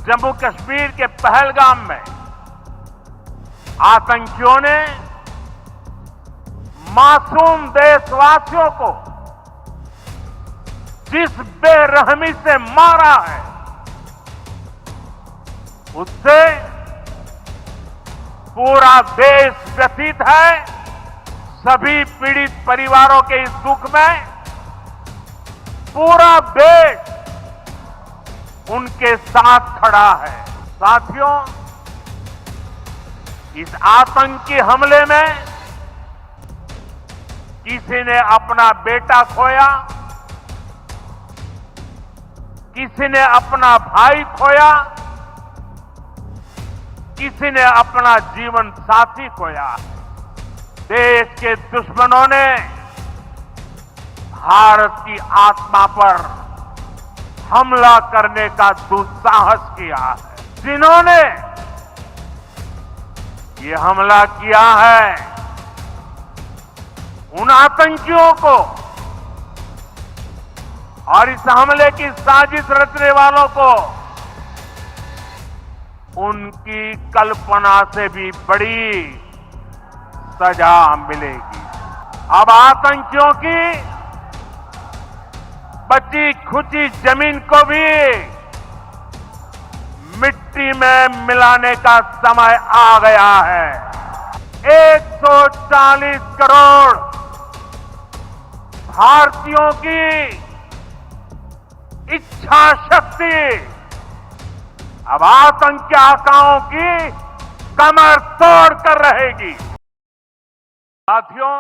जम्मू कश्मीर के पहलगाम में आतंकियों ने मासूम देशवासियों को जिस बेरहमी से मारा है, उससे पूरा देश व्यथित है। सभी पीड़ित परिवारों के इस दुख में पूरा देश उनके साथ खड़ा है। साथियों, इस आतंकी हमले में किसी ने अपना बेटा खोया, किसी ने अपना भाई खोया, किसी ने अपना जीवन साथी खोया। देश के दुश्मनों ने भारत की आत्मा पर हमला करने का दुस्साहस किया है। जिन्होंने ये हमला किया है, उन आतंकियों को और इस हमले की साजिश रचने वालों को उनकी कल्पना से भी बड़ी सजा मिलेगी। अब आतंकियों की बची खुची जमीन को भी मिट्टी में मिलाने का समय आ गया है। 140 करोड़ भारतीयों की इच्छा शक्ति अब आतंकी आकाओं की कमर तोड़ कर रहेगी। साथियों,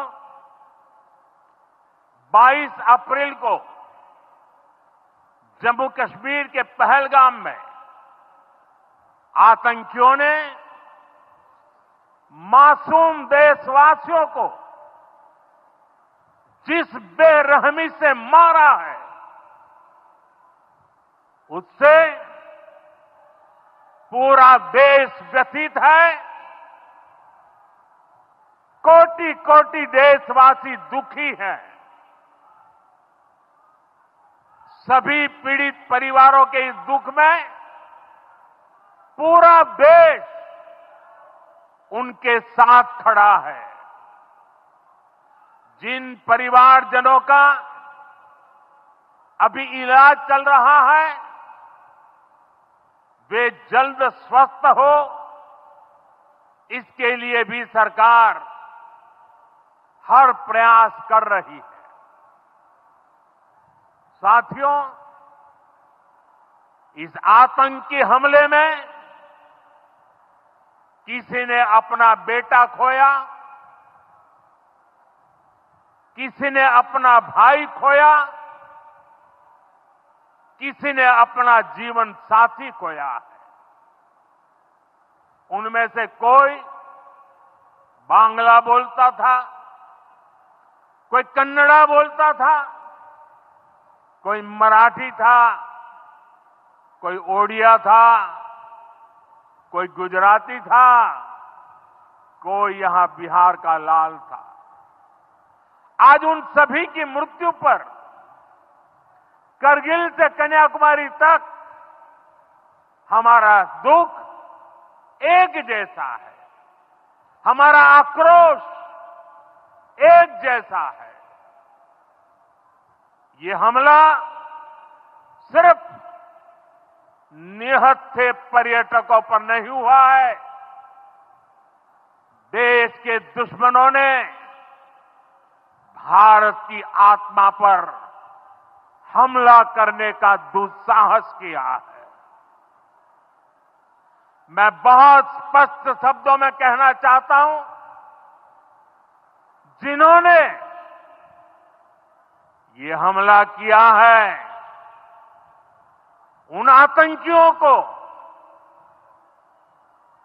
22 अप्रैल को जम्मू कश्मीर के पहलगाम में आतंकियों ने मासूम देशवासियों को जिस बेरहमी से मारा है, उससे पूरा देश व्यथित है। कोटि कोटि देशवासी दुखी हैं। सभी पीड़ित परिवारों के इस दुख में पूरा देश उनके साथ खड़ा है। जिन परिवारजनों का अभी इलाज चल रहा है, वे जल्द स्वस्थ हो, इसके लिए भी सरकार हर प्रयास कर रही है। साथियों, इस आतंकी हमले में किसी ने अपना बेटा खोया, किसी ने अपना भाई खोया, किसी ने अपना जीवन साथी खोया है। उनमें से कोई बांग्ला बोलता था, कोई कन्नड़ा बोलता था, कोई मराठी था, कोई ओडिया था, कोई गुजराती था, कोई यहां बिहार का लाल था। आज उन सभी की मृत्यु पर करगिल से कन्याकुमारी तक हमारा दुख एक जैसा है, हमारा आक्रोश एक जैसा है। ये हमला सिर्फ निहत्थे पर्यटकों पर नहीं हुआ है। देश के दुश्मनों ने भारत की आत्मा पर हमला करने का दुस्साहस किया है। मैं बहुत स्पष्ट शब्दों में कहना चाहता हूं, जिन्होंने ये हमला किया है, उन आतंकियों को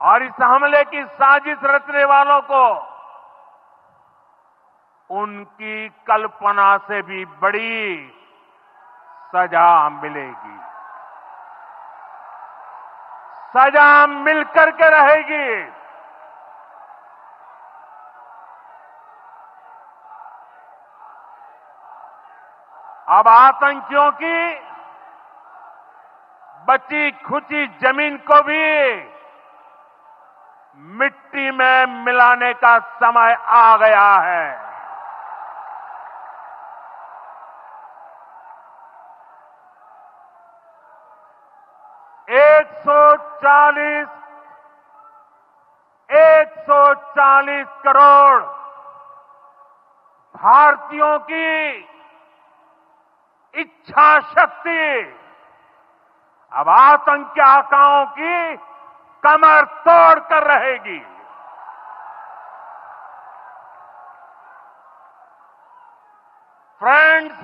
और इस हमले की साजिश रचने वालों को उनकी कल्पना से भी बड़ी सजा मिलेगी। सजा मिलकर के रहेगी। अब आतंकियों की बची खुची जमीन को भी मिट्टी में मिलाने का समय आ गया है। एक सौ चालीस करोड़ भारतीयों की इच्छा शक्ति अब आतंकी आकाओं की कमर तोड़ कर रहेगी। Friends,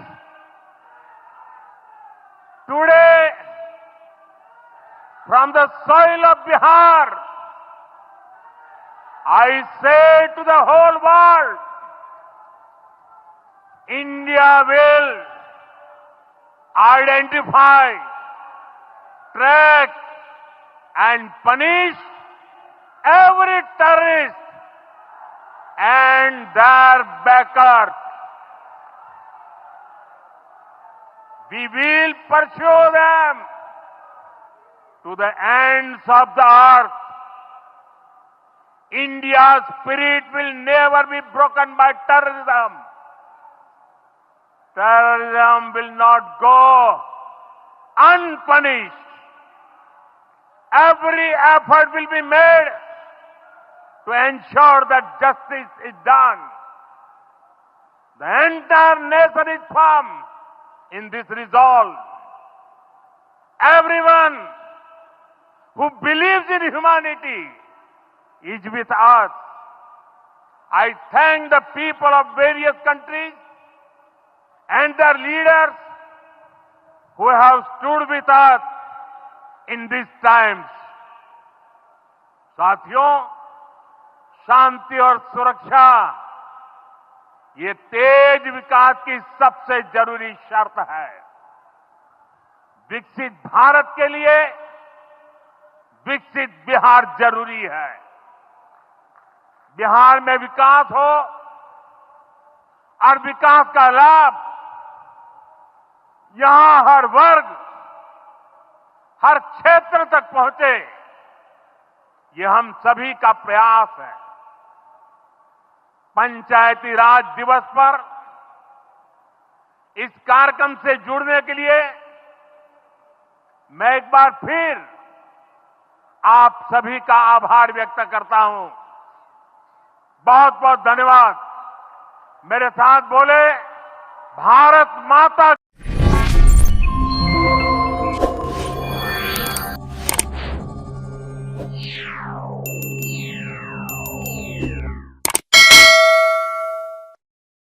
today from the soil of Bihar, I say to the whole world, India will identify, track and punish every terrorist and their backers. We will pursue them to the ends of the earth. India's spirit will never be broken by terrorism. Terrorism will not go unpunished. Every effort will be made to ensure that justice is done. The entire nation is firm in this resolve. Everyone who believes in humanity is with us. I thank the people of various countries and their leaders who have stood with us in these times. साथियों, शांति और सुरक्षा ये तेज विकास की सबसे जरूरी शर्त है। विकसित भारत के लिए विकसित बिहार जरूरी है। बिहार में विकास हो और विकास का लाभ यहां हर वर्ग, हर क्षेत्र तक पहुंचे, ये हम सभी का प्रयास है। पंचायती राज दिवस पर इस कार्यक्रम से जुड़ने के लिए मैं एक बार फिर आप सभी का आभार व्यक्त करता हूं। बहुत बहुत धन्यवाद। मेरे साथ बोले, भारत माता की।